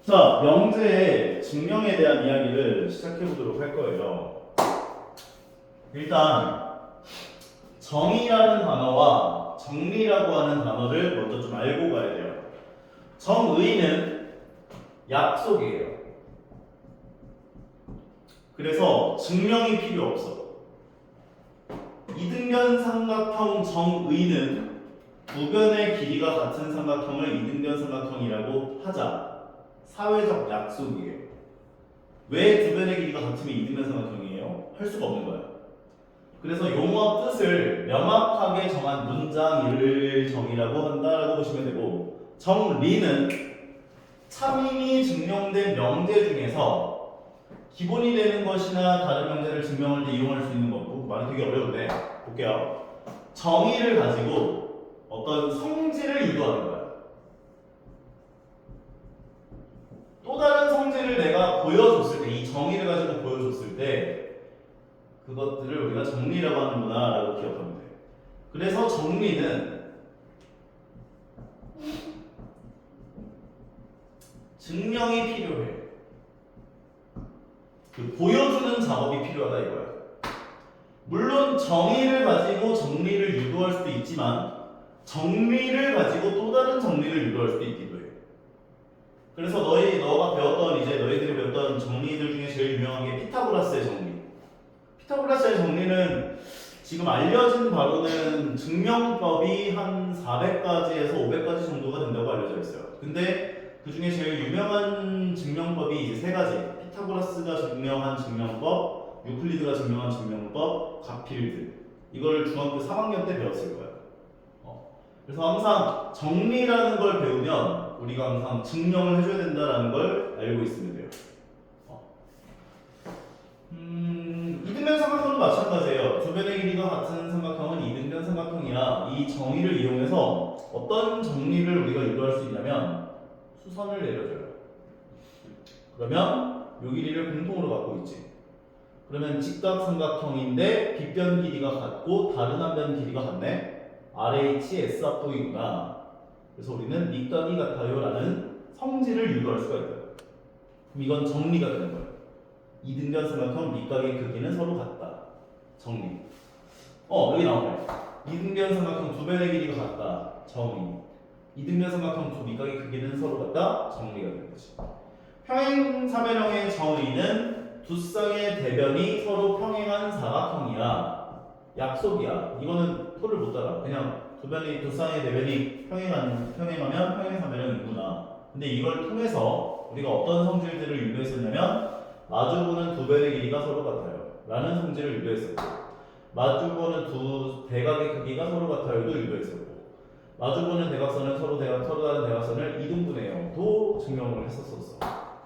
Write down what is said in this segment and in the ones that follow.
자, 명제의 증명에 대한 이야기를 시작해 보도록 할 거예요. 일단 정의라는 단어와 정리라고 하는 단어를 먼저 좀 알고 가야 돼요. 정의는 약속이에요. 그래서 증명이 필요 없어. 이등변 삼각형 정의는 두 변의 길이가 같은 삼각형을 이등변 삼각형이라고 하자. 사회적 약속이에요. 왜 두 변의 길이가 같으면 이등변 삼각형이에요? 할 수가 없는 거예요. 그래서 용어 뜻을 명확하게 정한 문장을 정의라고 한다라고 보시면 되고, 정리는 참임이 증명된 명제 중에서 기본이 되는 것이나 다른 명제를 증명할 때 이용할 수 있는 거고, 말이 되게 어려운데 볼게요. 정의를 가지고 어떤 성질을 유도하는 거야. 또 다른 성질을 내가 보여줬을 때, 이 정의를 가지고 보여줬을 때 그것들을 우리가 정리라고 하는구나 라고 기억하면 돼요. 그래서 정리는 증명이 필요해. 그 보여주는 작업이 필요하다 이거야. 물론 정의를 가지고 정리를 유도할 수도 있지만 정리를 가지고 또 다른 정리를 유도할 수도 있기도 해. 그래서 너가 배웠던, 이제 너희들이 배웠던 정리들 중에 제일 유명한 게 피타고라스의 정리. 피타고라스의 정리는 지금 알려진 바로는 증명법이 한 400가지에서 500가지 정도가 된다고 알려져 있어요. 근데 그 중에 제일 유명한 증명법이 이제 세 가지. 피타고라스가 증명한 증명법, 유클리드가 증명한 증명법, 가필드. 이걸 중학교 3학년 때 배웠을 거예요. 그래서 항상 정리라는 걸 배우면 우리가 항상 증명을 해줘야 된다는 걸 알고 있으면 돼요. 이등변 삼각형도 마찬가지예요. 두 변의 길이가 같은 삼각형은 이등변 삼각형이야. 이 정의를 이용해서 어떤 정리를 우리가 유도할 수 있냐면 수선을 내려줘요. 그러면 요 길이를 공통으로 갖고 있지. 그러면 직각삼각형인데 빗변 길이가 같고 다른 한 변 길이가 같네. RH, S합동이구나. 그래서 우리는 밑각이 같아요 라는 성질을 유도할 수가 있어요. 그럼 이건 정리가 되는 거예요. 이등변 삼각형 밑각의 크기는 서로 같다. 정리. 여기 나오네. 이등변 삼각형 두 변의 길이가 같다. 정의. 이등변 삼각형 두 밑각의 크기는 서로 같다. 정리가 되는 거지. 평행사변형의 정의는 두 쌍의 대변이 서로 평행한 사각형이야. 약속이야. 이거는 토를 못 따라. 그냥 두 쌍의 대변이 평행하면 평행사변형이구나. 근데 이걸 통해서 우리가 어떤 성질들을 유도했었냐면 마주보는 두 변의 길이가 서로 같아요 라는 성질을 유도했었고, 마주보는 두 대각의 크기가 서로 같아요도 유도했었고, 마주보는 대각선은 서로 다른 대각선을 이등분해요도 증명을 했었어.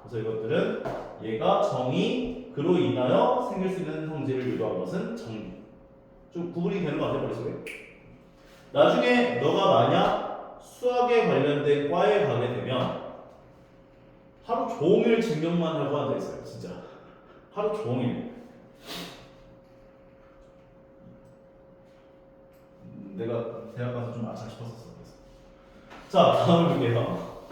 그래서 이것들은 얘가 정의, 그로 인하여 생길 수 있는 성질을 유도한 것은 정리. 좀 구분이 되는 거 같아, 머릿속에. 나중에 너가 만약 수학에 관련된 과에 가게 되면 하루 종일 증명만 하고 앉아있어요. 진짜 하루 종일. 내가 대학 가서 좀 아차 싶었었어. 자, 다음을 볼게요.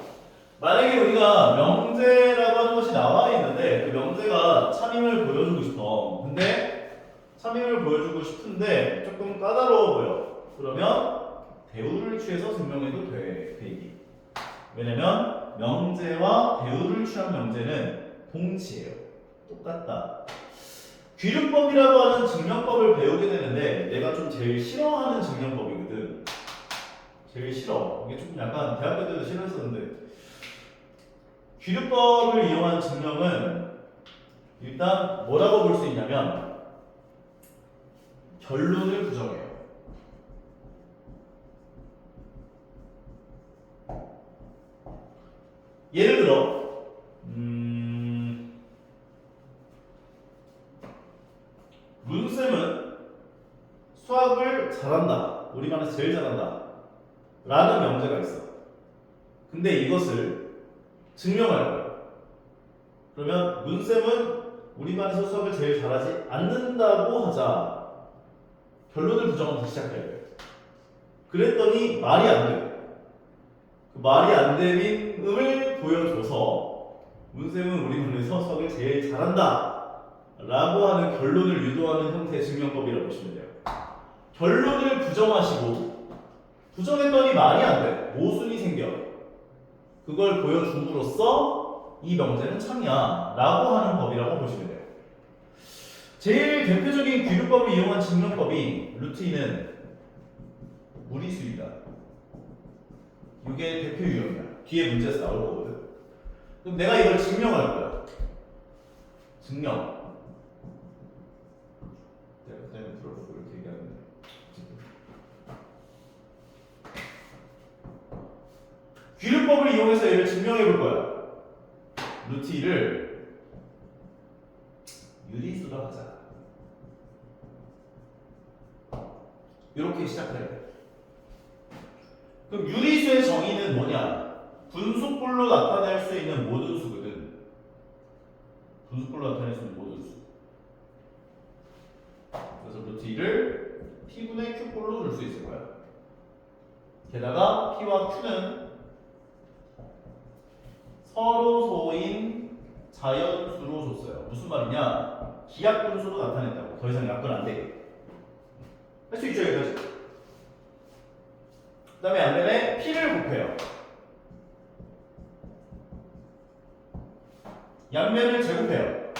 만약에 우리가 명제라고 하는 것이 나와 있는데 그 명제가 참임을 보여주고 싶어. 근데 참임을 보여주고 싶은데 조금 까다로워 보여. 그러면 대우를 취해서 증명해도 돼. 그 얘기. 왜냐면 명제와 대우를 취한 명제는 동치예요. 똑같다. 귀륜법이라고 하는 증명법을 배우게 되는데 내가 좀 제일 싫어하는 증명법이거든. 제일 싫어. 이게 조금 약간 대학교 때도 싫어했었는데, 귀륜법을 이용한 증명은 일단 뭐라고 볼 수 있냐면 결론을 부정해요. 예를 들어 문쌤은 수학을 잘한다. 우리반에서 제일 잘한다. 라는 명제가 있어. 근데 이것을 증명할 거야. 그러면 문쌤은 우리반에서 수학을 제일 잘하지 않는다고 하자. 결론을 부정하면서 시작해야 돼. 그랬더니 말이 안 돼. 그 말이 안 됨을 보여줘서 문쌤은 우리 반에서 수학을 제일 잘한다 라고 하는 결론을 유도하는 형태의 증명법이라고 보시면 돼요. 결론을 부정하시고 부정했더니 말이 안 돼. 모순이 생겨. 그걸 보여줌으로써 이 명제는 참이야 라고 하는 법이라고 보시면 돼요. 제일 대표적인 귀류법을 이용한 증명법이 루트 2는 무리수이다. 이게 대표 유형이야. 뒤에 문제에서 나올 거거든. 그럼 내가 이걸 증명할 거야. 증명. 내가 그때는 들어보고 이렇게 얘기하는데. 귀류법을 이용해서 얘를 증명해 볼 거야. 루트 2를 유리수로 하자. 이렇게 시작해야 돼. 그럼 유리수의 정의는 뭐냐? 분수꼴로 나타낼 수 있는 모든 수거든. 분수꼴로 나타낼 수 있는 모든 수. 그래서 루트 2를 P분의 Q꼴로 줄 수 있을 거야. 게다가 P와 Q는 서로 소인 자연수로 줬어요. 무슨 말이냐? 기하분수로 나타낸다고. 더 이상 약분 안 되게. 할 수 있죠, 여기까지. 그 다음에 양면에 P를 곱해요. 양면을 제곱해요.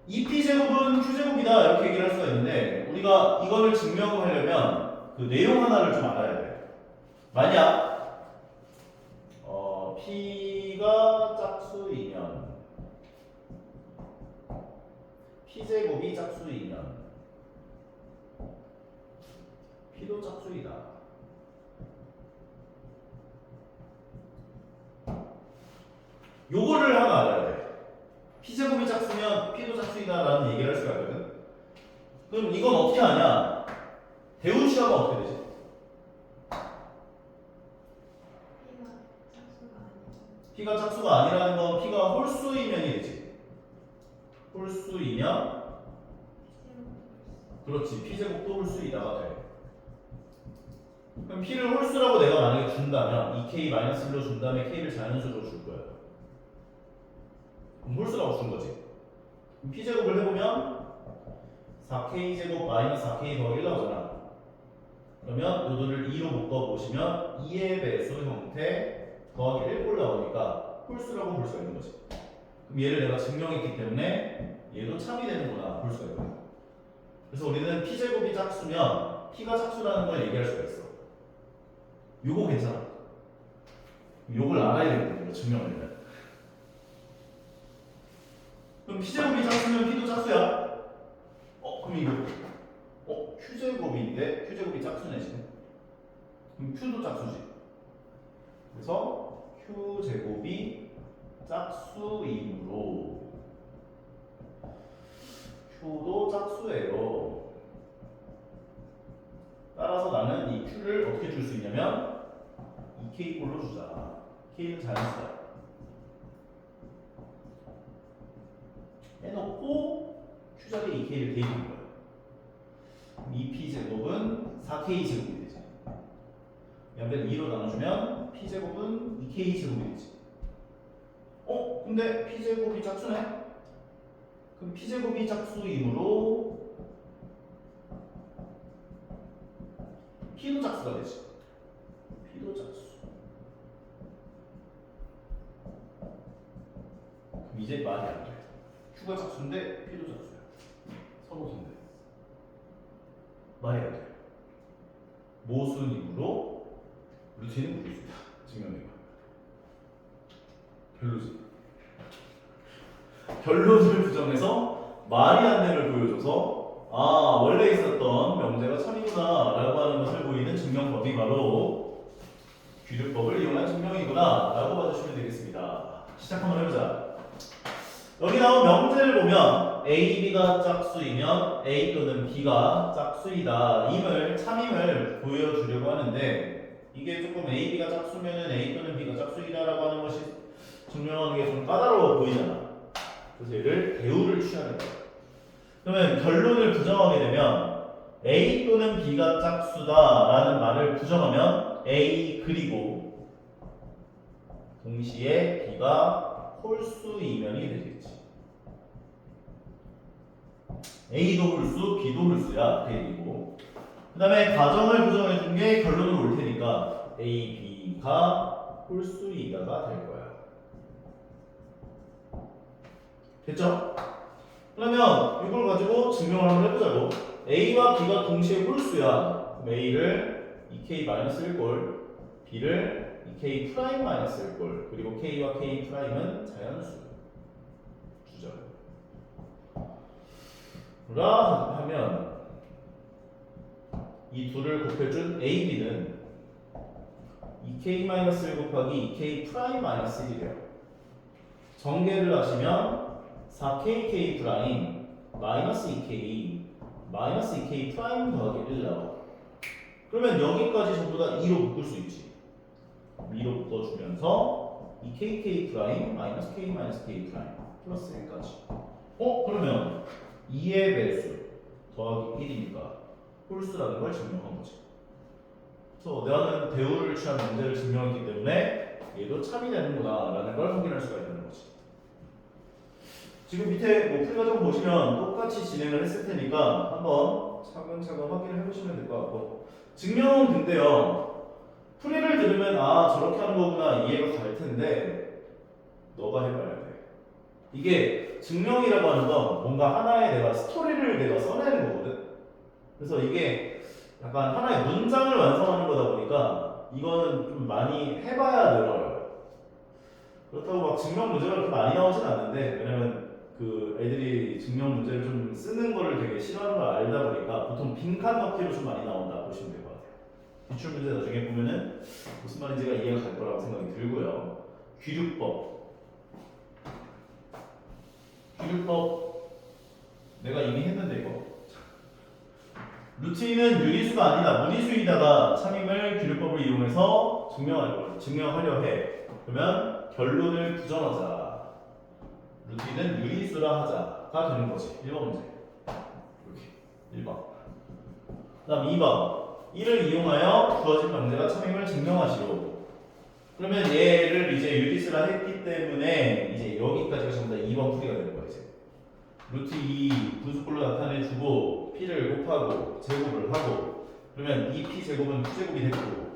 2P제곱은 Q제곱이다 이렇게 얘기를 할 수가 있는데 우리가 이거를 증명하려면 그 내용 하나를 좀 알아야 돼. 만약 P가 짝수이면 P제곱이 짝수이면 P도 짝수이다. 요거를 하나 알아야 돼. P제곱이 짝수면 P도 짝수이다 라는 얘기를 할 수가 있거든. 그럼 이건 어떻게 하냐? 대운시화가 어떻게 되지? P가 짝수가 아니라는 건 P가 홀수이면이 되지. 홀수이면 그렇지. P제곱도 홀수이다가 돼. 그럼 P를 홀수라고 내가 만약에 준다면 2K-1로 준 다음에 K를 자연수로 줄 거야. 그럼 홀수라고 준 거지. 그럼 P제곱을 해보면 4K제곱 마이너스 4K 더하기 1 나오잖아. 그러면 요도를 2로 묶어보시면 2의 배수 형태 더하기 1꼴 나오니까 홀수라고 볼 수가 있는 거지. 그럼 얘를 내가 증명했기 때문에 얘도 참이 되는구나 볼 수가 있거든. 그래서 우리는 P제곱이 짝수면 P가 짝수라는 걸 얘기할 수가 있어. 요거 괜찮아. 요걸 알아야 되거든, 증명하려면. 그럼 P제곱이 짝수면 P도 짝수야. 그럼 이거 Q제곱인데 Q제곱이 짝수네 지금. 그럼 Q도 짝수지. 그래서 Q제곱이 짝수이므로 Q도 짝수예요. 따라서 나는 이 Q를 어떻게 줄 수 있냐면 2K꼴로 주자. K는 자연수다. 해놓고 Q 자리에 2K를 대입한 거야. 2P제곱은 4K제곱이 되지. 양변 2로 나눠주면 P제곱은 2K제곱이 되지. 근데 P제곱이 짝수네? 그럼 P제곱이 짝수이므로 P도 짝수가 되지. P도 짝수. 그럼 이제 말이 안 돼. Q가 짝수인데 P도 짝수야. 서로 선대. 말이 안 돼. 모순이므로 루트는 무리수다. 증명해봐. 별로지. 결론을 부정해서 말이 안 됨을 보여줘서 원래 있었던 명제가 참이구나 라고 하는 것을 보이는 증명법이 바로 귀류법을 이용한 증명이구나 라고 봐주시면 되겠습니다. 시작 한번 해보자. 여기 나온 명제를 보면 A, B가 짝수이면 A 또는 B가 짝수이다 임을 참임을 보여주려고 하는데 이게 조금 A, B가 짝수면은 A 또는 B가 짝수이다 라고 하는 것이 증명하는 게 좀 까다로워 보이잖아. 그래서 얘를 대우를 취하는 거야. 그러면 결론을 부정하게 되면 A 또는 B가 짝수다 라는 말을 부정하면 A 그리고 동시에 b가 홀수 이면이 되겠지. a도 홀수, b도 홀수야. 그 얘기고. 그 다음에 가정을 부정해 준 게 결론으로 올 테니까 a, b가 홀수이다가 될 거야. 됐죠? 그러면 이걸 가지고 증명을 한번 해보자고. a와 b가 동시에 홀수야. 그럼 a를 2k-1꼴, b를 2k'-1꼴, 그리고 k와 k'은 자연수 주죠. 라 하면 이 둘을 곱해준 a, b는 2k-1 곱하기 2k'-1이래요. 정계를 하시면 4kk' 마이너스 2k 마이너스 2k 프라임 더하기 1 나와. 그러면 여기까지 전부 다 2로 묶을 수 있지. 2로 묶어주면서 2kk 프라임 마이너스 k 마이너스 k 프라임 플러스 1까지. 그러면 2의 배수 더하기 1이니까 홀수라는 걸 증명한 거지. 그래서 나는 대우를 취한 문제를 증명했기 때문에 얘도 참이 되는구나 라는 걸 확인할 수가 있다는 거지. 지금 밑에 뭐 풀 과정 보시면 똑같이 진행을 했을 테니까 한번 차근차근 확인을 해보시면 될 것 같고, 증명은 근데요, 풀이를 들으면 아 저렇게 하는 거구나 이해가 갈 텐데 너가 해봐야 돼. 이게 증명이라고 하는 건 뭔가 하나의 내가 스토리를 내가 써내는 거거든. 그래서 이게 약간 하나의 문장을 완성하는 거다 보니까 이거는 좀 많이 해봐야 늘어요. 그렇다고 막 증명 문제가 그렇게 많이 나오진 않는데, 왜냐면 그 애들이 증명 문제를 좀 쓰는 거를 되게 싫어하는 걸 알다 보니까 보통 빈칸 넣기로 좀 많이 나온다 보시면 될 것 같아요. 기출 문제 나중에 보면은 무슨 말인지가 이해가 갈 거라고 생각이 들고요. 귀류법 내가 이미 했는데 이거. 루틴은 유리수가 아니다 무리수이다가 참임을 귀류법을 이용해서 증명하려 해. 그러면 결론을 부정하자. 루틴은 유리수라 하자가 되는 거지. 1번 문제. 이렇게 1번. 그 다음 2번. 이를 이용하여 주어진 명제가 참임을 증명하시오. 그러면 얘를 이제 유리수라 했기 때문에 이제 여기까지가 전부 다 2번 풀이가 되는 거야. 이제 루트 2 분수꼴로 나타내주고 p를 곱하고 제곱을 하고, 그러면 2p 제곱은 q제곱이 되고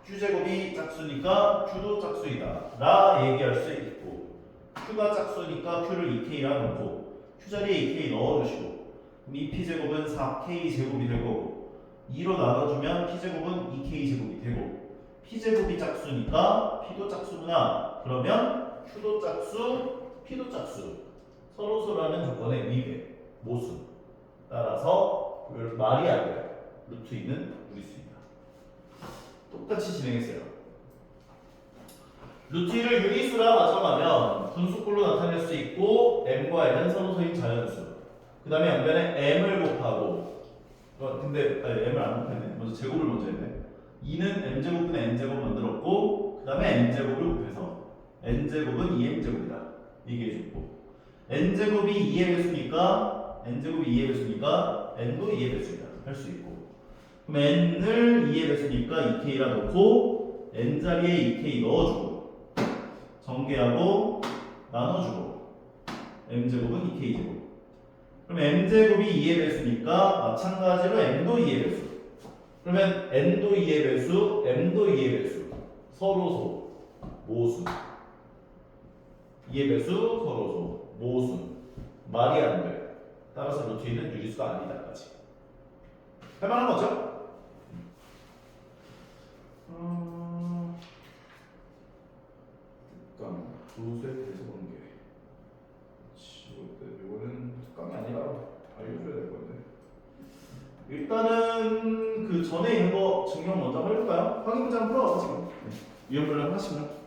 q제곱이 짝수니까 q도 짝수이다 라 얘기할 수 있고, q가 짝수니까 q를 2k라 놓고 q 자리에 2k 넣어주시고, 그럼 2p 제곱은 4k 제곱이 되고 2로 나눠주면 p 제곱은 2k 제곱이 되고, p 제곱이 짝수니까 p도 짝수구나. 그러면 q도 짝수, p도 짝수. 서로서라는 조건에 위배, 모순. 따라서 말이 안 돼요. 루트 2는 유리수이다. 똑같이 진행했어요. 루트 2를 유리수라 가정하면 분수꼴로 나타낼 수 있고 m과 n은 서로서인 자연수. 그 다음에 양변에 m을 곱하고, 근데 m을 안 곱했네. 먼저 제곱을 먼저 했네. 2는 m제곱분의 n제곱 만들었고, 그 다음에 n제곱을 곱해서 n제곱은 2m제곱이다 얘기해줬고, n제곱이 2의 배수니까 n제곱이 2의 배수니까 n도 2의 배수이다 할 수 있고, 그럼 n을 2의 배수니까 2k라 놓고 n 자리에 2k 넣어주고 전개하고 나눠주고 m제곱은 2k 제곱. 그럼 m제곱이 2의 배수니까 마찬가지로 n도 2의 배수. 그러면 n도 2의 배수, m도 2의 배수. 서로소 모순. 2의 배수 서로소 모순. 말이 안 돼. 따라서 루트 2는 유리수가 아니다까지. 할만한 거죠? 특강 조수의 대소관계. 이거는 특강이 아니라 알려줘야 될 건데. 일단은 그 전에 있는 거 증명 먼저 해볼까요? 확인 문제 한번 풀어봐 지금. 위험물을 하나씩만.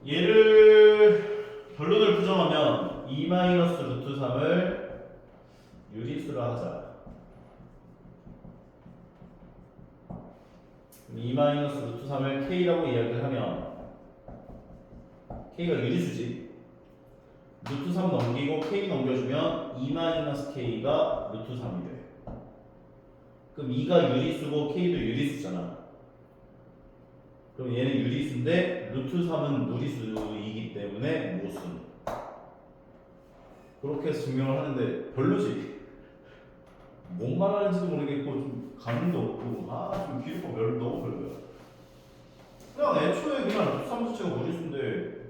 얘를 결론을 부정하면 2 마이너스 루트 3을 유리수라 하자. 2 마이너스 루트 3을 k라고 이야기를 하면 k가 유리수지. 루트 3 넘기고 k 넘겨주면 2-k가 루트 3이 돼. 그럼 2가 유리수고 k도 유리수잖아. 그럼 얘는 유리수인데 루트 3은 무리수이기 때문에 무슨. 그렇게 해서 증명을 하는데 별로지. 뭔 말하는지도 모르겠고 좀 감흥도 없고 좀 기록법 너무 별로야. 그냥 애초에 그냥 루트 3 자체가 무리수인데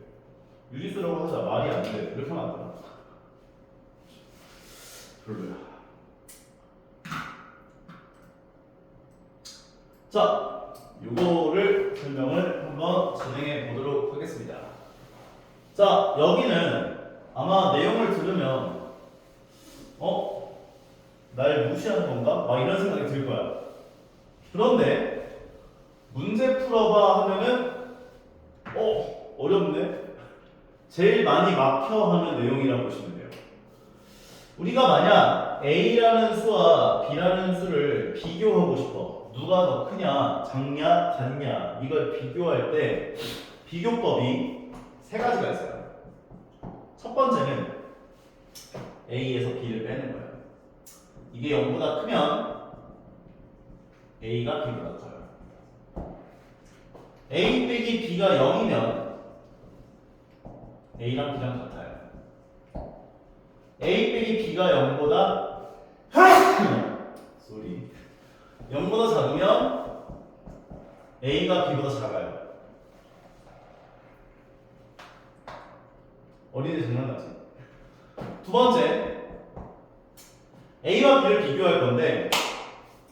유리수라고 하자. 말이 안 돼. 이렇게 하면 안 되나? 별로야. 자, 요거를 설명을 한번 진행해 보도록 하겠습니다. 자, 여기는 아마 내용을 들으면 날 무시하는 건가? 막 이런 생각이 들 거야. 그런데 문제 풀어봐 하면은 어렵네. 제일 많이 막혀 하는 내용이라고 보시면 돼요. 우리가 만약 A라는 수와 B라는 수를 비교하고 싶어. 누가 더 크냐, 작냐, 같냐 이걸 비교할 때 비교법이 세 가지가 있어요. 첫 번째는 A에서 B를 빼는 거예요. 이게 0보다 크면 A가 B보다 커요. A 빼기 B가 0이면 A랑 B랑 같아요. A 빼기 B가 0보다 쏘리 0보다 작으면 A가 B보다 작아요. 어린애 장난같지? 두 번째, A와 B를 비교할 건데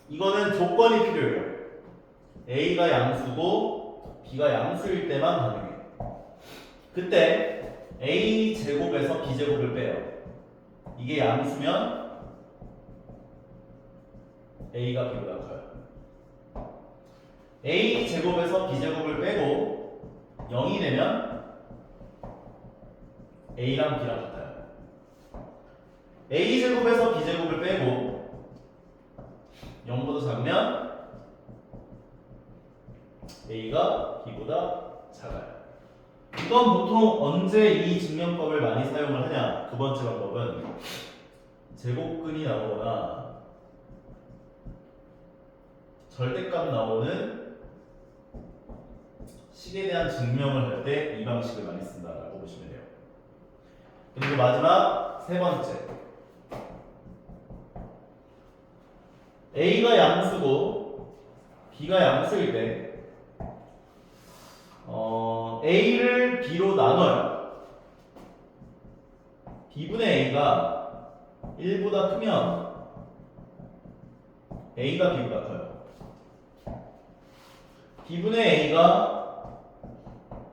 이거는 조건이 필요해요. A가 양수고 B가 양수일 때만 가능해. 그때 A 제곱에서 B 제곱을 빼요. 이게 양수면 A가 B보다 커요. A 제곱에서 B 제곱을 빼고 0이 되면 A랑 B랑 같아요. A 제곱에서 B 제곱을 빼고 0보다 작으면 A가 B보다 작아요. 이건 보통 언제 이 증명법을 많이 사용을 하냐? 두 번째 방법은 제곱근이 나오거나 절대값 나오는 식에 대한 증명을 할 때 이 방식을 많이 쓴다라고 보시면 돼요. 그리고 마지막 세 번째, A가 양수고 B가 양수일 때 A를 B로 나눠요. B분의 A가 1보다 크면 A가 B보다 커요. B분의 A가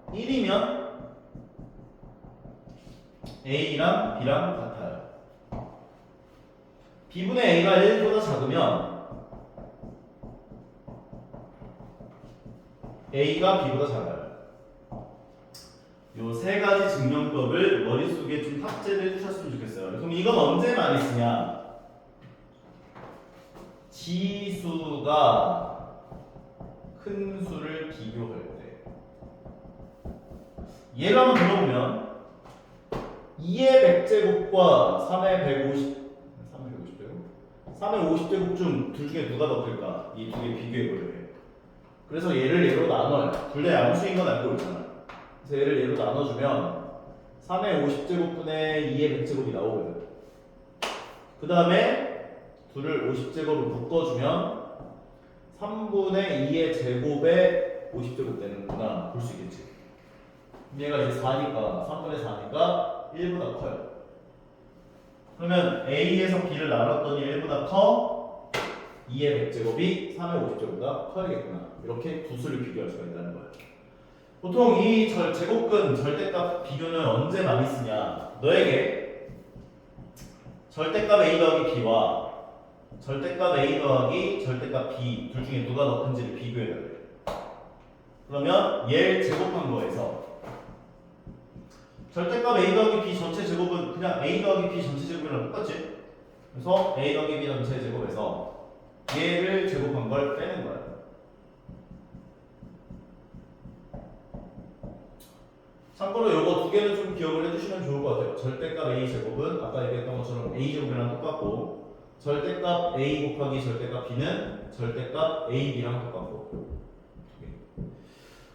1이면 A랑 B랑 같아요. B분의 A가 1보다 작으면 A가 B보다 작아요. 요 세 가지 증명법을 머릿속에 좀 탑재를 해주셨으면 좋겠어요. 그럼 이건 언제 많이 쓰냐? 지수가 큰 수를 비교할 때. 예를 한번 들어보면 2의 100제곱과 3의 50제곱 중 둘 중에 누가 더 클까? 이 두 개 비교해보려고 해요. 그래서 얘를 예로 나눠요. 둘 다 양수인 건 알고 있잖아. 그래서 얘를 예로 나눠주면 3의 50제곱분의 2의 100제곱이 나오거든. 그 다음에 둘을 50제곱으로 묶어주면 3분의 2의 제곱에 50제곱 되는구나 볼 수 있겠지. 얘가 이제 4니까 3분의 4니까 1보다 커요. 그러면 A에서 B를 나눴더니 1보다 커 2의 100제곱이 3의 50제곱보다 커야겠구나. 이렇게 두 수를 비교할 수가 있다는 거예요. 보통 이 제곱근 절대값 비교는 언제 많이 쓰냐? 너에게 절대값 A 더하기 B와 절대값 A 더하기 절대값 B 둘 중에 누가 더 큰지를 비교해야 돼. 그러면 얘를 제곱한 거에서 절대값 A 더하기 B 전체 제곱은 그냥 A 더하기 B 전체 제곱이랑 똑같지? 그래서 A 더하기 B 전체 제곱에서 얘를 제곱한 걸 빼는 거야. 참고로 요거 두 개는 좀 기억을 해주시면 좋을 것 같아요. 절대값 a 제곱은 아까 얘기했던 것처럼 a 제곱이랑 똑같고, 절대값 a 곱하기 절대값 b는 절대값 a b랑 똑같고.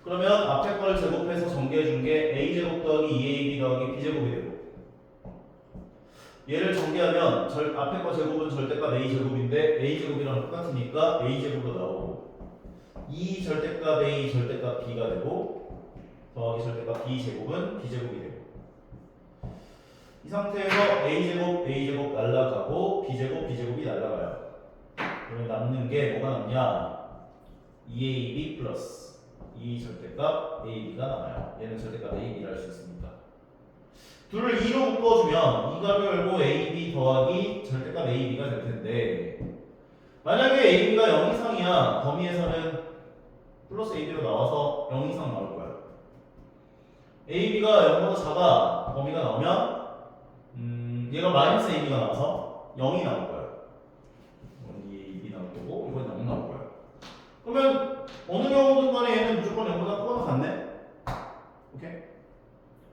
그러면 앞에 걸 제곱해서 전개해 준 게 a 제곱 더하기 2ab 더하기 b 제곱이 되고, 얘를 전개하면 앞에 거 제곱은 절대값 a 제곱인데 a 제곱이랑 똑같으니까 a 제곱으로 나오고, 이 절대값 a 절대값 b가 되고, 더하기 절대값 b 제곱은 b 제곱이 되고, 이 상태에서 a 제곱 날라가고 b 제곱이 날라가요. 그러면 남는 게 뭐가 남냐? 2ab 플러스 이 절대값 ab가 남아요. 얘는 절대값 ab를 할 수 있으니까. 둘을 2로 묶어주면 이가로 열고 ab 더하기 절대값 ab가 될 텐데, 만약에 ab가 0 이상이야, 범위에서는 플러스 ab로 나와서 0 이상 나올 거야. ab가 0보다 작아 범위가 나오면 얘가 마이너스 ab가 나와서 0이 나올 거야. 이건 2ab 나올 거고, 이건 0 나올 거야. 그러면 어느 경우든 간에 얘는 무조건 0보다 크거나 같네? 오케이?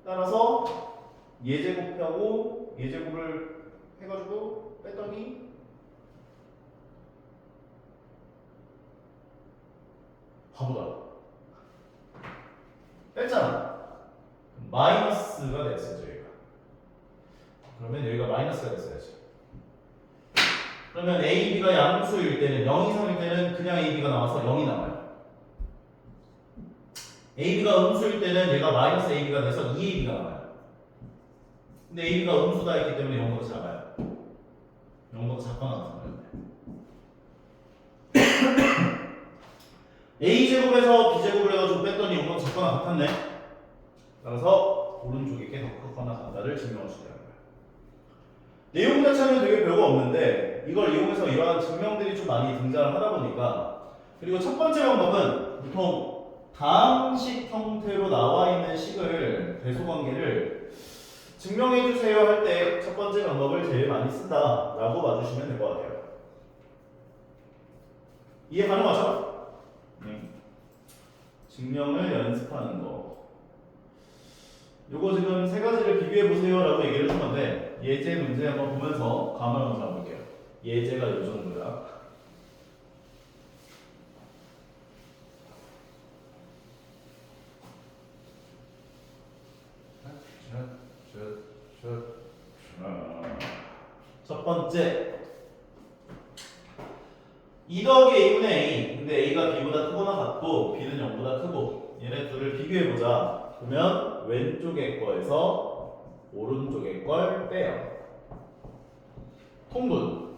따라서 얘 제곱하고 얘 제곱을 해가지고 뺐더니 바보다. 뺐잖아. 마이너스가 됐어야죠, 여기가. 그러면 여기가 마이너스가 됐어야지. 그러면 a, b가 양수일 때는 0 이상일 때는 그냥 a, b가 나와서 0이 나와요. a, b가 음수일 때는 얘가 마이너스 a, b가 돼서 2a, b가 나와요. 근데 a, b가 음수다 했기 때문에 0보다 작아요. 0보다 작거나 같은 거예요. a 제곱에서 b 제곱을 해가지고 뺐더니 0보다 작거나 같았네. 따라서 오른쪽에 게 더 크거나 같다를 증명할 수 있다는 거예요. 내용 자체는 되게 별거 없는데 이걸 이용해서 이러한 증명들이 좀 많이 등장을 하다 보니까, 그리고 첫 번째 방법은 보통 다항식 형태로 나와 있는 식을, 배수관계를 증명해 주세요 할 때 첫 번째 방법을 제일 많이 쓴다 라고 봐주시면 될 것 같아요. 이해 가능하죠? 증명을 연습하는 거. 요거 지금 세 가지를 비교해 보세요 라고 얘기를 해준 건데, 예제 문제 한번 보면서 감을 한번 잡아볼게요. 예제가 요 정도야. 첫 번째, 2 더하기 a분의 a. 근데 a가 b보다 크거나 같고 b는 0보다 크고, 얘네 둘을 비교해보자. 그러면 왼쪽의 거에서 오른쪽의 걸 빼요. 통분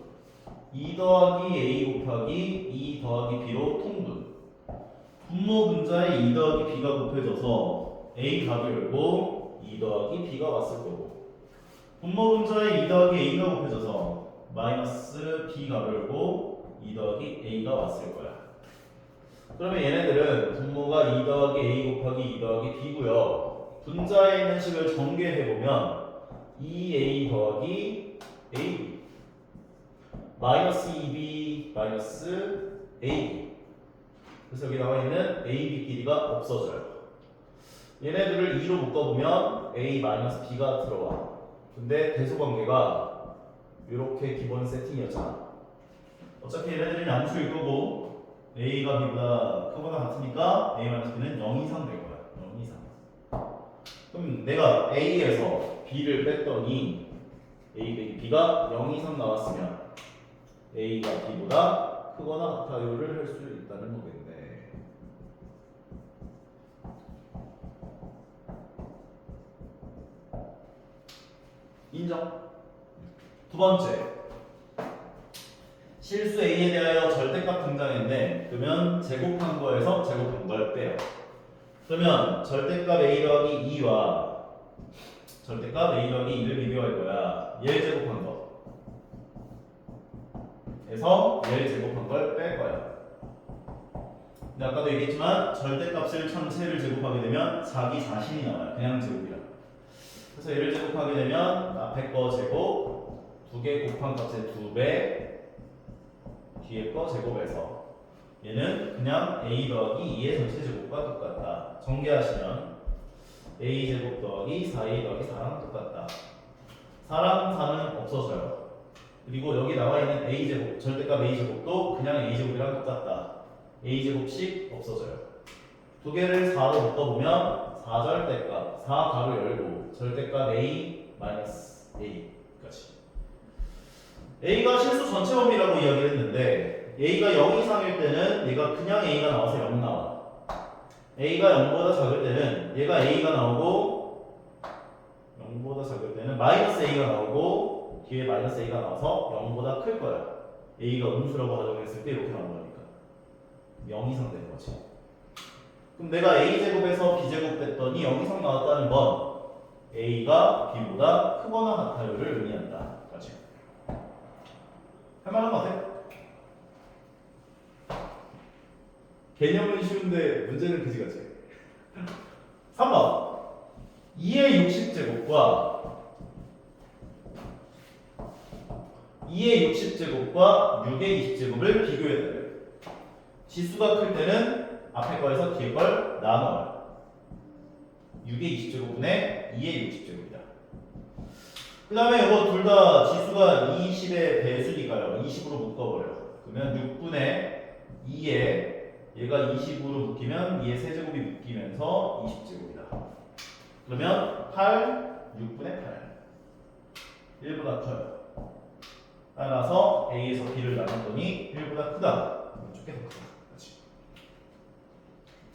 2 더하기 a 곱하기 2 더하기 b로 통분. 분모 분자에 2 더하기 b가 곱해져서 a 값을 열고 2 더하기 b가 왔을 거고, 분모 분자에 2 더하기 a가 곱해져서 마이너스 b 값을 열고 2 더하기 a가 왔을 거야. 그러면 얘네들은 분모가 2 더하기 a 곱하기 2 더하기 b고요. 분자에 있는 식을 전개해보면 2a 더하기 ab 마이너스 2b 마이너스 ab. 그래서 여기 나와 있는 ab 길이가 없어져요. 얘네들을 2로 묶어보면 a 마이너스 b가 들어와. 근데 대소관계가 이렇게 기본 세팅이었잖아. 어차피 얘네들은 양수일 거고 a가 b보다 크거나 같으니까 a-b는 0 이상 될 거야. 0 이상. 그럼 내가 a에서 b를 뺐더니 a 빼기 b가 0 이상 나왔으면 a가 b보다 크거나 같아요를 할 수 있다는 거겠네. 인정? 두 번째, 실수 a에 대하여 절대값 등장했는데, 그러면 제곱한 거에서 제곱한 걸 빼요. 그러면 절대값 a 더하기 2와 절대값 a 더하기 2를 비교할 거야. 얘를 제곱한 거 에서 얘를 제곱한 걸 뺄 거야. 근데 아까도 얘기했지만 절대값을 전체를 제곱하게 되면 자기 자신이 나와요. 그냥 제곱이라. 그래서 얘를 제곱하게 되면 앞에 거 제곱 2개 곱한 값의 2배 뒤에 거 제곱해서 얘는 그냥 a 더하기 2의 전체 제곱과 똑같다. 전개하시면 a제곱 더하기 4a 더하기 4랑 똑같다. 4랑 4는 없어져요. 그리고 여기 나와 있는 a제곱, 절대값 a제곱도 그냥 a제곱이랑 똑같다. a제곱씩 없어져요. 두 개를 4로 묶어보면 4절대값, 4 가로 열고 절대값 a 마이너스 a까지. a가 실수 전체 범위라고 이야기를 했는데 a가 0 이상일 때는 얘가 그냥 a가 나와서 0 나와. a가 0보다 작을 때는 얘가 a가 나오고 0보다 작을 때는 마이너스 a가 나오고 뒤에 마이너스 a가 나와서 0보다 클 거야. a가 음수라고 가정했을 때 이렇게 나온 거니까 0 이상 되는 거지. 그럼 내가 a제곱에서 b제곱 뺐더니 0 이상 나왔다는 건 a가 b보다 크거나 같아요를 의미한다. 까지. 할만한 거 같아? 개념은 쉬운데 문제는 그지같이. 3번 2의 60제곱과 2의 60제곱과 6의 20제곱을 비교해줘요. 지수가 클 때는 앞에 거에서 뒤에 걸 나눠요. 6의 20제곱분의 2의 60제곱이다. 그 다음에 이거 둘 다 지수가 20의 배수니까요. 20으로 묶어버려. 그러면 6분의 2에 얘가 20으로 묶이면 2의 세제곱이 묶이면서 20제곱이다. 그러면 8, 6분의 8. 1보다 커요. 따라서 A에서 B를 나눴더니 1보다 크다. 이쪽에 더 크다. 그렇지.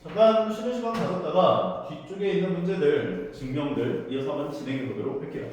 잠깐 쉬는 시간 가졌다가 뒤쪽에 있는 문제들, 증명들 이어서 한번 진행해 보도록 할게요.